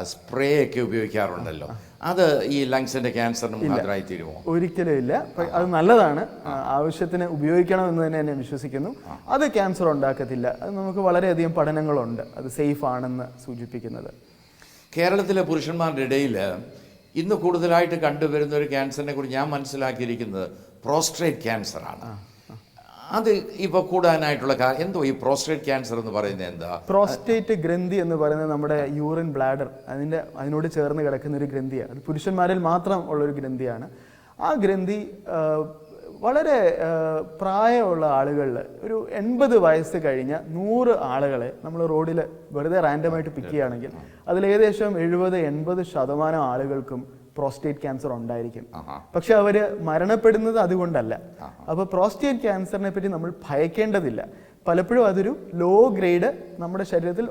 സ്പ്രേ ഒക്കെ ഉപയോഗിക്കാറുണ്ടല്ലോ, അത് ഈ ലങ്സിന്റെ ക്യാൻസറിന് മുഖാന്തരമായി തീരുമോ? ഒരിക്കലും ഇല്ല. അത് നല്ലതാണ്, ആവശ്യത്തിന് ഉപയോഗിക്കണം എന്ന് തന്നെ ഞാൻ വിശ്വസിക്കുന്നു. അത് ക്യാൻസർ ഉണ്ടാക്കത്തില്ല. അത് നമുക്ക് വളരെയധികം പഠനങ്ങളുണ്ട് അത് സേഫ് ആണെന്ന് സൂചിപ്പിക്കുന്നത്. കേരളത്തിലെ പുരുഷന്മാരുടെ ഇടയിൽ ഇന്ന് കൂടുതലായിട്ട് കണ്ടുവരുന്ന ഒരു ക്യാൻസറിനെ കുറിച്ച് ഞാൻ മനസ്സിലാക്കിയിരിക്കുന്നത് പ്രോസ്ട്രേറ്റ് ക്യാൻസറാണ്. അത് ഇപ്പോൾ കൂടാനായിട്ടുള്ള എന്തോ ഈ പ്രോസ്ട്രേറ്റ് ക്യാൻസർ എന്ന് പറയുന്നത് എന്താ? പ്രോസ്റ്റേറ്റ് ഗ്രന്ഥി എന്ന് പറയുന്നത് നമ്മുടെ യൂറിൻ ബ്ലാഡർ, അതിനോട് ചേർന്ന് കിടക്കുന്ന ഒരു ഗ്രന്ഥിയാണ്. അത് പുരുഷന്മാരിൽ മാത്രം ഉള്ളൊരു ഗ്രന്ഥിയാണ്. ആ ഗ്രന്ഥി വളരെ പ്രായമുള്ള ആളുകളിൽ, ഒരു 80 വയസ്സ് കഴിഞ്ഞ 100 ആളുകളെ നമ്മൾ റോഡിൽ വെറുതെ റാൻഡമായിട്ട് പിക്ക് ചെയ്യുകയാണെങ്കിൽ അതിൽ ഏകദേശം 70-80% ആളുകൾക്കും പ്രോസ്റ്റേറ്റ് ക്യാൻസർ ഉണ്ടായിരിക്കും. പക്ഷെ അവര് മരണപ്പെടുന്നത് അതുകൊണ്ടല്ല. അപ്പോൾ പ്രോസ്റ്റേറ്റ് ക്യാൻസറിനെ പറ്റി നമ്മൾ ഭയക്കേണ്ടതില്ല. പലപ്പോഴും അതൊരു ലോ ഗ്രേഡ്, നമ്മുടെ ശരീരത്തിൽ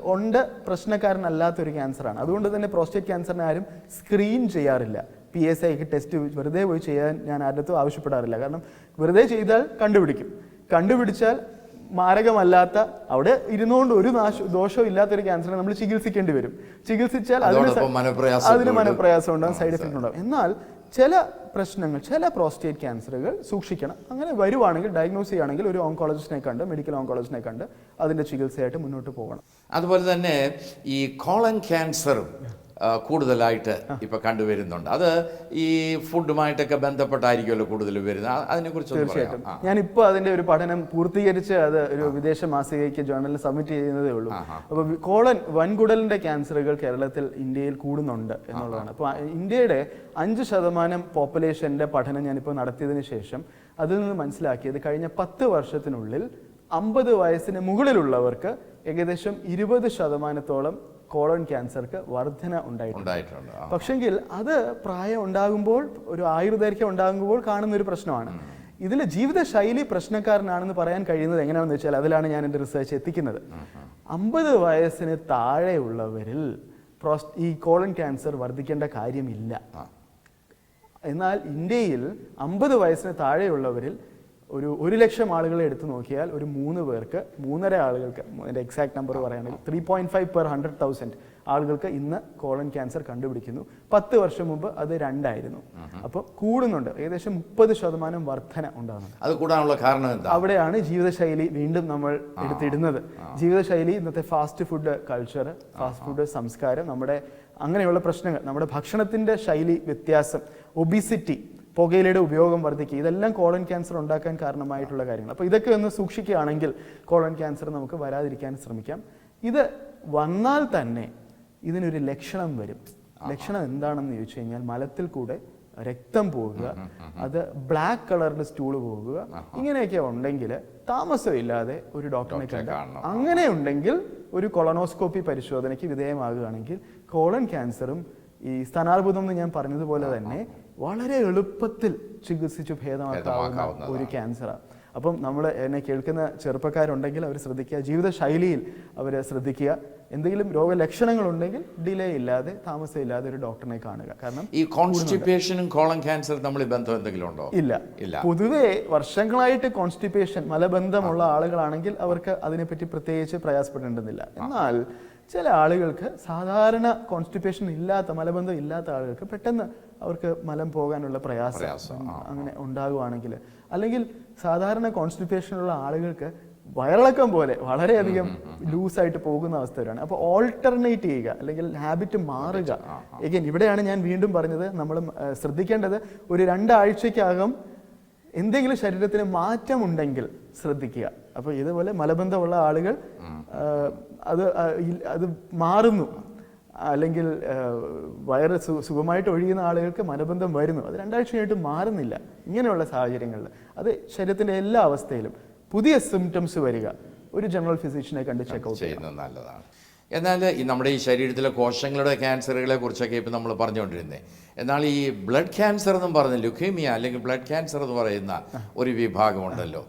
പ്രശ്നക്കാരനല്ലാത്തൊരു ക്യാൻസറാണ്. അതുകൊണ്ട് തന്നെ പ്രോസ്റ്റേറ്റ് ക്യാൻസറിനെ ആരും സ്ക്രീൻ ചെയ്യാറില്ല. PSA ടെസ്റ്റ് വെറുതെ പോയി ചെയ്യാൻ ഞാൻ ആരുടെ ആവശ്യപ്പെടാറില്ല. കാരണം വെറുതെ ചെയ്താൽ കണ്ടുപിടിച്ചാൽ മാരകമല്ലാത്ത, അവിടെ ഇരുന്നുകൊണ്ട് ഒരു ദോഷവും ഇല്ലാത്തൊരു ക്യാൻസറിനെ നമ്മൾ ചികിത്സിക്കേണ്ടി വരും. ചികിത്സിച്ചാൽ അതിന് മനപ്രയാസം ഉണ്ടാകും, സൈഡ് എഫക്റ്റ് ഉണ്ടാകും. എന്നാൽ ചില പ്രശ്നങ്ങൾ, ചില പ്രോസ്റ്റേറ്റ് ക്യാൻസറുകൾ സൂക്ഷിക്കണം. അങ്ങനെ വരുവാണെങ്കിൽ, ഡയഗ്നോസ് ചെയ്യുകയാണെങ്കിൽ ഒരു ഓങ്കോളജിസ്റ്റിനെ കണ്ട്, മെഡിക്കൽ ഓങ്കോളജിസ്റ്റിനെ കണ്ട് അതിൻ്റെ ചികിത്സയായിട്ട് മുന്നോട്ട് പോകണം. അതുപോലെ തന്നെ ഈ കോളൻ ക്യാൻസറും കൂടുതലായിട്ട് ഇപ്പം കണ്ടുവരുന്നുണ്ട്. അത് ഈ ഫുഡുമായിട്ടൊക്കെ ബന്ധപ്പെട്ടായിരിക്കുമല്ലോ കൂടുതൽ വരുന്നത്. അതിനെക്കുറിച്ച് തീർച്ചയായിട്ടും ഞാനിപ്പോൾ അതിന്റെ ഒരു പഠനം പൂർത്തീകരിച്ച് അത് ഒരു വിദേശ മാസികയ്ക്ക് ജേർണലിൽ സബ്മിറ്റ് ചെയ്യുന്നതേ ഉള്ളൂ. അപ്പോൾ കോളൻ വൻകുടലിന്റെ ക്യാൻസറുകൾ കേരളത്തിൽ ഇന്ത്യയിൽ കൂടുന്നുണ്ട് എന്നുള്ളതാണ്. അപ്പോൾ ഇന്ത്യയുടെ 5% പോപ്പുലേഷന്റെ പഠനം ഞാനിപ്പോൾ നടത്തിയതിന് ശേഷം അതിൽ നിന്ന് മനസ്സിലാക്കിയത് കഴിഞ്ഞ 10 വർഷത്തിനുള്ളിൽ 50 വയസ്സിന് മുകളിലുള്ളവർക്ക് ഏകദേശം 20% കോളൻ ക്യാൻസർക്ക് വർധന ഉണ്ടായിട്ടുണ്ട്. പക്ഷെങ്കിൽ അത് പ്രായം ഉണ്ടാകുമ്പോൾ, ഒരു ആയുർദൈർഘ്യം ഉണ്ടാകുമ്പോൾ കാണുന്ന ഒരു പ്രശ്നമാണ്. ഇതിൽ ജീവിതശൈലി പ്രശ്നക്കാരനാണെന്ന് പറയാൻ കഴിയുന്നത് എങ്ങനെയാണെന്ന് വെച്ചാൽ അതിലാണ് ഞാൻ എൻ്റെ റിസർച്ച് എത്തിക്കുന്നത്. 50 വയസ്സിന് താഴെയുള്ളവരിൽ ഈ കോളൻ ക്യാൻസർ വർദ്ധിക്കേണ്ട കാര്യമില്ല. എന്നാൽ ഇന്ത്യയിൽ 50 വയസ്സിന് താഴെയുള്ളവരിൽ ഒരു 1,00,000 ആളുകളെ എടുത്തു നോക്കിയാൽ ഒരു 3 പേർക്ക്, 3.5 ആളുകൾക്ക്, എൻ്റെ എക്സാക്ട് നമ്പർ പറയുകയാണെങ്കിൽ 3.5 per 100,000 ആളുകൾക്ക് ഇന്ന് കോളൻ ക്യാൻസർ കണ്ടുപിടിക്കുന്നു. 10 വർഷം മുമ്പ് അത് 2 ആയിരുന്നു. അപ്പോൾ കൂടുന്നുണ്ട്, ഏകദേശം 30% വർധന ഉണ്ടാകുന്നുണ്ട്. അത് കൂടാനുള്ള കാരണം എന്താ? അവിടെയാണ് ജീവിതശൈലി വീണ്ടും നമ്മൾ എടുത്തിടുന്നത്. ജീവിതശൈലി, ഇന്നത്തെ fast food culture, fast food സംസ്കാരം, നമ്മുടെ അങ്ങനെയുള്ള പ്രശ്നങ്ങൾ, നമ്മുടെ ഭക്ഷണത്തിന്റെ ശൈലി വ്യത്യാസം, ഒബിസിറ്റി, പുകയിലയുടെ ഉപയോഗം വർദ്ധിക്കുക, ഇതെല്ലാം കോളൻ ക്യാൻസർ ഉണ്ടാക്കാൻ കാരണമായിട്ടുള്ള കാര്യങ്ങൾ. അപ്പോൾ ഇതൊക്കെ ഒന്ന് സൂക്ഷിക്കുകയാണെങ്കിൽ കോളൻ ക്യാൻസർ നമുക്ക് വരാതിരിക്കാൻ ശ്രമിക്കാം. ഇത് വന്നാൽ തന്നെ ഇതിനൊരു ലക്ഷണം വരും. ലക്ഷണം എന്താണെന്ന് ചോദിച്ചു കഴിഞ്ഞാൽ മലത്തിൽ കൂടെ രക്തം പോകുക, അത് ബ്ലാക്ക് കളറിൽ സ്റ്റൂള് പോകുക, ഇങ്ങനെയൊക്കെ ഉണ്ടെങ്കിൽ താമസമില്ലാതെ ഒരു ഡോക്ടറിനെ കണ്ട്, അങ്ങനെ ഉണ്ടെങ്കിൽ ഒരു കൊളനോസ്കോപ്പി പരിശോധനയ്ക്ക് വിധേയമാകുകയാണെങ്കിൽ കോളൻ ക്യാൻസറും ഈ സ്ഥാനാർബുദം എന്ന് ഞാൻ പറഞ്ഞതുപോലെ തന്നെ വളരെ എളുപ്പത്തിൽ ചികിത്സിച്ച് ഭേദമാക്കാവുന്ന ഒരു ക്യാൻസറാണ്. അപ്പം നമ്മൾ എന്നെ കേൾക്കുന്ന ചെറുപ്പക്കാരുണ്ടെങ്കിൽ അവർ ശ്രദ്ധിക്കുക, ജീവിതശൈലിയിൽ അവർ ശ്രദ്ധിക്കുക. എന്തെങ്കിലും രോഗലക്ഷണങ്ങൾ ഉണ്ടെങ്കിൽ ഡിലേ ഇല്ലാതെ, താമസമില്ലാതെ ഒരു ഡോക്ടറിനെ കാണുക. കാരണം ഈ കോൺസ്റ്റിപ്പേഷനും കോളൻ ക്യാൻസർ തമ്മിൽ ബന്ധം എന്തെങ്കിലും ഉണ്ടോ? ഇല്ല. പൊതുവേ വർഷങ്ങളായിട്ട് കോൺസ്റ്റിപ്പേഷൻ, മലബന്ധമുള്ള ആളുകളാണെങ്കിൽ അവർക്ക് അതിനെപ്പറ്റി പ്രത്യേകിച്ച് പ്രയാസപ്പെടേണ്ടതില്ല. എന്നാൽ ചില ആളുകൾക്ക് സാധാരണ കോൺസ്റ്റിപ്പേഷൻ ഇല്ലാത്ത, മലബന്ധം ഇല്ലാത്ത ആളുകൾക്ക് പെട്ടെന്ന് അവർക്ക് മലം പോകാനുള്ള പ്രയാസം അങ്ങനെ ഉണ്ടാകുവാണെങ്കിൽ, അല്ലെങ്കിൽ സാധാരണ കോൺസ്റ്റിപ്പേഷനുള്ള ആളുകൾക്ക് വയറിളക്കം പോലെ വളരെയധികം ലൂസായിട്ട് പോകുന്ന അവസ്ഥ വരാണ്. അപ്പോൾ ഓൾട്ടർനേറ്റ് ചെയ്യുക, അല്ലെങ്കിൽ ഹാബിറ്റ് മാറുക. എഗെയിൻ ഇവിടെയാണ് ഞാൻ വീണ്ടും പറഞ്ഞത്, നമ്മൾ ശ്രദ്ധിക്കേണ്ടത് ഒരു 2 ആഴ്ചയ്ക്കകം എന്തെങ്കിലും ശരീരത്തിന് മാറ്റമുണ്ടെങ്കിൽ ശ്രദ്ധിക്കുക. അപ്പോൾ ഇതുപോലെ മലബന്ധമുള്ള ആളുകൾ അത് മാറുന്നു, അല്ലെങ്കിൽ വയറ് സുഖമായിട്ട് ഒഴിയുന്ന ആളുകൾക്ക് മലബന്ധം വരുന്നു, അത് 2 ആഴ്ചയായിട്ട് മാറുന്നില്ല. ഇങ്ങനെയുള്ള സാഹചര്യങ്ങളിൽ അത് ശരീരത്തിൻ്റെ എല്ലാ അവസ്ഥയിലും പുതിയ സിംറ്റംസ് വരിക, ഒരു ജനറൽ ഫിസിഷ്യനെ കണ്ട് ചെക്കൗട്ട് ചെയ്യുന്നത് നല്ലതാണ്. എന്നാൽ നമ്മുടെ ഈ ശരീരത്തിലെ കോശങ്ങളുടെ ക്യാൻസറുകളെ കുറിച്ചൊക്കെ ഇപ്പം നമ്മൾ പറഞ്ഞുകൊണ്ടിരുന്നത്, എന്നാൽ ഈ ബ്ലഡ് ക്യാൻസർ എന്നും പറഞ്ഞ ലുക്കീമിയ അല്ലെങ്കിൽ ബ്ലഡ് ക്യാൻസർ എന്ന് പറയുന്ന ഒരു വിഭാഗമുണ്ടല്ലോ,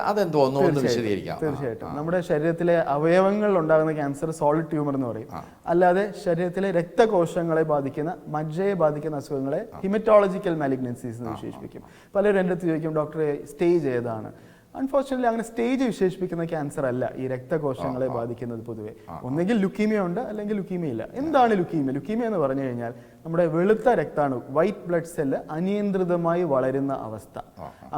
അതെന്തോ ഒന്ന് വിശദീകരിക്കാം. തീർച്ചയായിട്ടും നമ്മുടെ ശരീരത്തിലെ അവയവങ്ങളിൽ ഉണ്ടാകുന്ന ക്യാൻസർ സോളിഡ് ട്യൂമർ എന്ന് പറയും. അല്ലാതെ ശരീരത്തിലെ രക്തകോശങ്ങളെ ബാധിക്കുന്ന, മജ്ജയെ ബാധിക്കുന്ന അസുഖങ്ങളെ ഹിമറ്റോളജിക്കൽ മാലിഗ്നൻസീസ് എന്ന് വിശേഷിപ്പിക്കും. പലരും എൻ്റെ അടുത്ത് ചോദിക്കും, ഡോക്ടറെ സ്റ്റേജ് ഏതാണ്? അൺഫോർച്യുനേറ്റ്ലി അങ്ങനെ സ്റ്റേജ് വിശേഷിപ്പിക്കുന്ന ക്യാൻസർ അല്ല ഈ രക്തകോശങ്ങളെ ബാധിക്കുന്നത്. പൊതുവെ ഒന്നെങ്കിൽ ലുക്കീമിയ ഉണ്ട്, അല്ലെങ്കിൽ ലുക്കീമിയ ഇല്ല. എന്താണ് ലുക്കീമിയ? ലുക്കീമിയ എന്ന് പറഞ്ഞു കഴിഞ്ഞാൽ നമ്മുടെ വെളുത്ത രക്താണു, വൈറ്റ് ബ്ലഡ് സെല്ല് അനിയന്ത്രിതമായി വളരുന്ന അവസ്ഥ.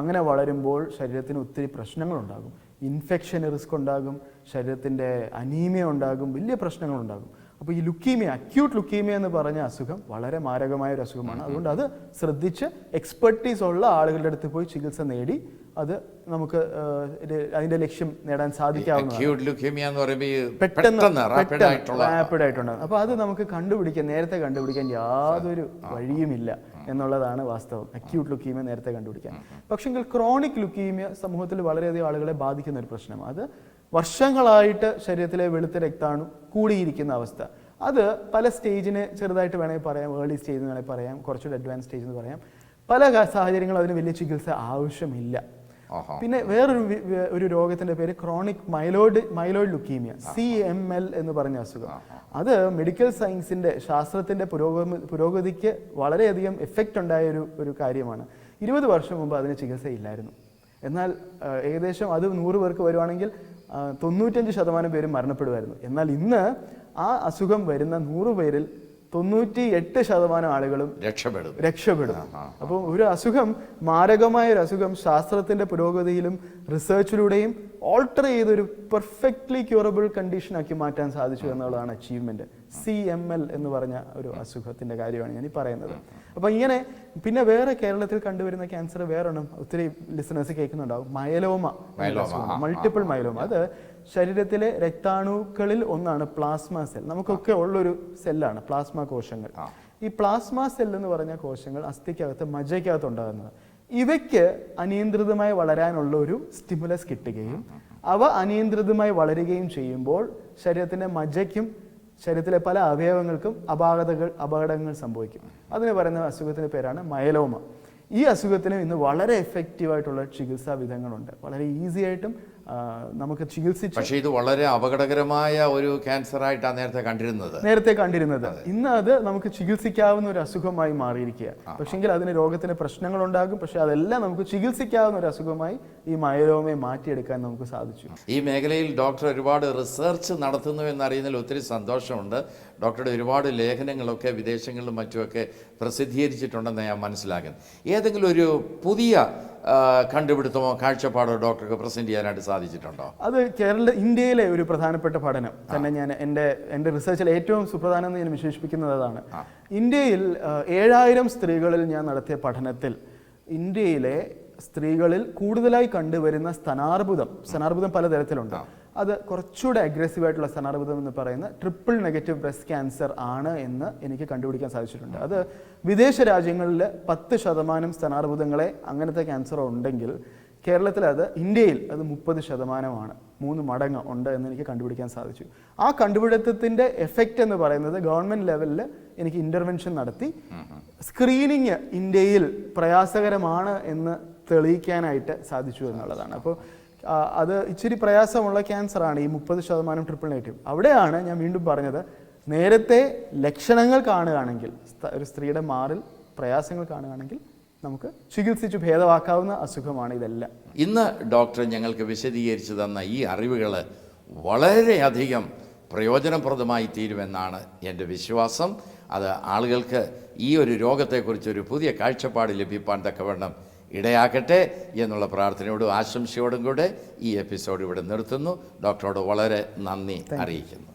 അങ്ങനെ വളരുമ്പോൾ ശരീരത്തിന് ഒത്തിരി പ്രശ്നങ്ങളുണ്ടാകും. ഇൻഫെക്ഷൻ റിസ്ക് ഉണ്ടാകും, ശരീരത്തിൻ്റെ അനീമിയ ഉണ്ടാകും, വലിയ പ്രശ്നങ്ങളുണ്ടാകും. അപ്പോൾ ഈ ലുക്കീമിയ, അക്യൂട്ട് ലുക്കീമിയ എന്ന് പറഞ്ഞ അസുഖം വളരെ മാരകമായ ഒരു അസുഖമാണ്. അതുകൊണ്ട് അത് ശ്രദ്ധിച്ച് എക്സ്പെർട്ടീസ് ഉള്ള ആളുകളുടെ അടുത്ത് പോയി ചികിത്സ നേടി അത് നമുക്ക് അതിന്റെ ലക്ഷ്യം നേടാൻ സാധിക്കാവുന്നതാണ്. പെട്ടെന്ന് റാപ്പിഡായിട്ടുണ്ടാകും. അപ്പോൾ അത് നമുക്ക് നേരത്തെ കണ്ടുപിടിക്കാൻ യാതൊരു വഴിയുമില്ല എന്നുള്ളതാണ് വാസ്തവം. അക്യൂട്ട് ലുക്കീമിയ നേരത്തെ കണ്ടുപിടിക്കാൻ. പക്ഷെങ്കിൽ ക്രോണിക് ലുക്കീമിയ സമൂഹത്തിൽ വളരെയധികം ആളുകളെ ബാധിക്കുന്ന ഒരു പ്രശ്നമാണ്. അത് വർഷങ്ങളായിട്ട് ശരീരത്തിലെ വെളുത്ത രക്താണു കൂടിയിരിക്കുന്ന അവസ്ഥ. അത് പല സ്റ്റേജിന് ചെറുതായിട്ട് വേണമെങ്കിൽ പറയാം, ഏർലി സ്റ്റേജ് എന്ന് വേണമെങ്കിൽ പറയാം, കുറച്ചുകൂടി അഡ്വാൻസ് സ്റ്റേജ് എന്ന് പറയാം. പല സാഹചര്യങ്ങളും അതിന് വലിയ ചികിത്സ ആവശ്യമില്ല. പിന്നെ വേറൊരു രോഗത്തിന്റെ പേര് ക്രോണിക് മൈലോയിഡ് ലുക്കീമിയ, CML എന്ന് പറഞ്ഞ അസുഖം. അത് മെഡിക്കൽ സയൻസിന്റെ, ശാസ്ത്രത്തിന്റെ പുരോഗതിക്ക് വളരെയധികം എഫക്റ്റ് ഉണ്ടായ ഒരു കാര്യമാണ്. 20 വർഷം മുമ്പ് അതിന് ചികിത്സയില്ലായിരുന്നു. എന്നാൽ ഏകദേശം അത് 100 പേർക്ക് വരുവാണെങ്കിൽ 95% പേരും മരണപ്പെടുമായിരുന്നു. എന്നാൽ ഇന്ന് ആ അസുഖം വരുന്ന 100 പേരിൽ 98% ആളുകളും രക്ഷപ്പെടും. അപ്പോൾ ഒരു അസുഖം, മാരകമായ ഒരു അസുഖം ശാസ്ത്രത്തിന്റെ പുരോഗതിയിലും റിസർച്ചിലൂടെയും ഓൾട്ടർ ചെയ്തൊരു പെർഫെക്റ്റ്ലി ക്യൂറബിൾ കണ്ടീഷൻ ആക്കി മാറ്റാൻ സാധിച്ചു എന്നുള്ളതാണ് അച്ചീവ്മെന്റ്. CML എന്ന് പറഞ്ഞ ഒരു അസുഖത്തിന്റെ കാര്യമാണ് ഞാൻ ഈ പറയുന്നത്. അപ്പൊ ഇങ്ങനെ പിന്നെ വേറെ കേരളത്തിൽ കണ്ടുവരുന്ന ക്യാൻസർ വേറൊന്നും ഒത്തിരി ലിസണേഴ്സ് കേൾക്കുന്നുണ്ടാവും, മയലോമ, മൾട്ടിപ്പിൾ മയലോമ. അത് ശരീരത്തിലെ രക്താണുക്കളിൽ ഒന്നാണ് പ്ലാസ്മ സെൽ. നമുക്കൊക്കെ ഉള്ളൊരു സെല്ലാണ് പ്ലാസ്മ കോശങ്ങൾ. ഈ പ്ലാസ്മ സെൽ എന്ന് പറഞ്ഞ കോശങ്ങൾ അസ്ഥിക്കകത്ത് മജ്ജയ്ക്കകത്ത് ഉണ്ടാകുന്നത്. ഇവയ്ക്ക് അനിയന്ത്രിതമായി വളരാനുള്ള ഒരു സ്റ്റിമുലസ് കിട്ടുകയും അവ അനിയന്ത്രിതമായി വളരുകയും ചെയ്യുമ്പോൾ ശരീരത്തിന്റെ മജ്ജയ്ക്കും ശരീരത്തിലെ പല അവയവങ്ങൾക്കും അപകടങ്ങൾ സംഭവിക്കും. അതിന് പറയുന്ന അസുഖത്തിന്റെ പേരാണ് മയലോമ. ഈ അസുഖത്തിന് ഇന്ന് വളരെ എഫക്റ്റീവായിട്ടുള്ള ചികിത്സാ വിധങ്ങളുണ്ട്. വളരെ ഈസി ആയിട്ടും നമുക്ക് ചികിത്സിച്ച്. പക്ഷേ ഇത് വളരെ അപകടകരമായ ഒരു ക്യാൻസർ ആയിട്ടാണ് നേരത്തെ കണ്ടിരുന്നത്. ഇന്ന് അത് നമുക്ക് ചികിത്സിക്കാവുന്ന ഒരു അസുഖമായി മാറിയിരിക്കുക. പക്ഷെങ്കിൽ അതിന് രോഗത്തിന് പ്രശ്നങ്ങൾ ഉണ്ടാകും. പക്ഷെ അതെല്ലാം നമുക്ക് ചികിത്സിക്കാവുന്ന ഒരു അസുഖമായി ഈ മയലോമയെ മാറ്റിയെടുക്കാൻ നമുക്ക് സാധിച്ചു. ഈ മേഖലയിൽ ഡോക്ടർ ഒരുപാട് റിസർച്ച് നടത്തുന്നു എന്നറിയുന്നതിൽ ഒത്തിരി സന്തോഷമുണ്ട്. ഡോക്ടറുടെ ഒരുപാട് ലേഖനങ്ങളൊക്കെ വിദേശങ്ങളിലും മറ്റുമൊക്കെ പ്രസിദ്ധീകരിച്ചിട്ടുണ്ടെന്ന് ഞാൻ മനസ്സിലാക്കുന്നു. ഏതെങ്കിലും ഒരു പുതിയ കണ്ടുപിടുത്തമോ കാഴ്ചപ്പാടോ ഡോക്ടർക്ക് പ്രസന്റ് ചെയ്യാനായിട്ട് സാധിച്ചിട്ടുണ്ടോ? അത് ഇന്ത്യയിലെ ഒരു പ്രധാനപ്പെട്ട പഠനം തന്നെ. ഞാൻ എൻ്റെ റിസർച്ചിൽ ഏറ്റവും സുപ്രധാനം എന്ന് ഞാൻ വിശേഷിപ്പിക്കുന്നത് അതാണ്. ഇന്ത്യയിൽ 7000 സ്ത്രീകളിൽ ഞാൻ നടത്തിയ പഠനത്തിൽ ഇന്ത്യയിലെ സ്ത്രീകളിൽ കൂടുതലായി കണ്ടുവരുന്ന സ്തനാർബുദം പലതരത്തിലുണ്ട്. അത് കുറച്ചുകൂടെ അഗ്രസീവായിട്ടുള്ള സ്തനാർബുദം എന്ന് പറയുന്ന ട്രിപ്പിൾ നെഗറ്റീവ് ബ്രസ്റ്റ് ക്യാൻസർ ആണ് എന്ന് എനിക്ക് കണ്ടുപിടിക്കാൻ സാധിച്ചിട്ടുണ്ട്. അത് വിദേശ രാജ്യങ്ങളിൽ 10% സ്തനാർബുദങ്ങളെ അങ്ങനത്തെ ക്യാൻസർ ഉണ്ടെങ്കിൽ ഇന്ത്യയിൽ അത് 30%, 3 മടങ്ങ് ഉണ്ട് എന്ന് എനിക്ക് കണ്ടുപിടിക്കാൻ സാധിച്ചു. ആ കണ്ടുപിടുത്തത്തിന്റെ എഫക്റ്റ് എന്ന് പറയുന്നത് ഗവൺമെന്റ് ലെവലിൽ എനിക്ക് ഇന്റർവെൻഷൻ നടത്തി സ്ക്രീനിങ് ഇന്ത്യയിൽ പ്രയാസകരമാണ് എന്ന് തെളിയിക്കാനായിട്ട് സാധിച്ചു എന്നുള്ളതാണ്. അപ്പോൾ അത് ഇച്ചിരി പ്രയാസമുള്ള ക്യാൻസറാണ് ഈ 30% ട്രിപ്പിൾ നെഗറ്റീവ്. അവിടെയാണ് ഞാൻ വീണ്ടും പറഞ്ഞത്, നേരത്തെ ലക്ഷണങ്ങൾ കാണുകയാണെങ്കിൽ, ഒരു സ്ത്രീയുടെ മാറിൽ പ്രയാസങ്ങൾ കാണുകയാണെങ്കിൽ നമുക്ക് ചികിത്സിച്ച് ഭേദമാക്കാവുന്ന അസുഖമാണ് ഇതെല്ലാം. ഇന്ന് ഡോക്ടർ ഞങ്ങൾക്ക് വിശദീകരിച്ചു തന്ന ഈ അറിവുകൾ വളരെയധികം പ്രയോജനപ്രദമായി തീരുമെന്നാണ് എൻ്റെ വിശ്വാസം. അത് ആളുകൾക്ക് ഈ ഒരു രോഗത്തെക്കുറിച്ചൊരു പുതിയ കാഴ്ചപ്പാട് ലഭിക്കാൻ തക്കവണ്ണം ഇടയാക്കട്ടെ എന്നുള്ള പ്രാർത്ഥനയോടും ആശംസയോടും കൂടെ ഈ എപ്പിസോഡ് ഇവിടെ നിർത്തുന്നു. ഡോക്ടറോട് വളരെ നന്ദി അറിയിക്കുന്നു.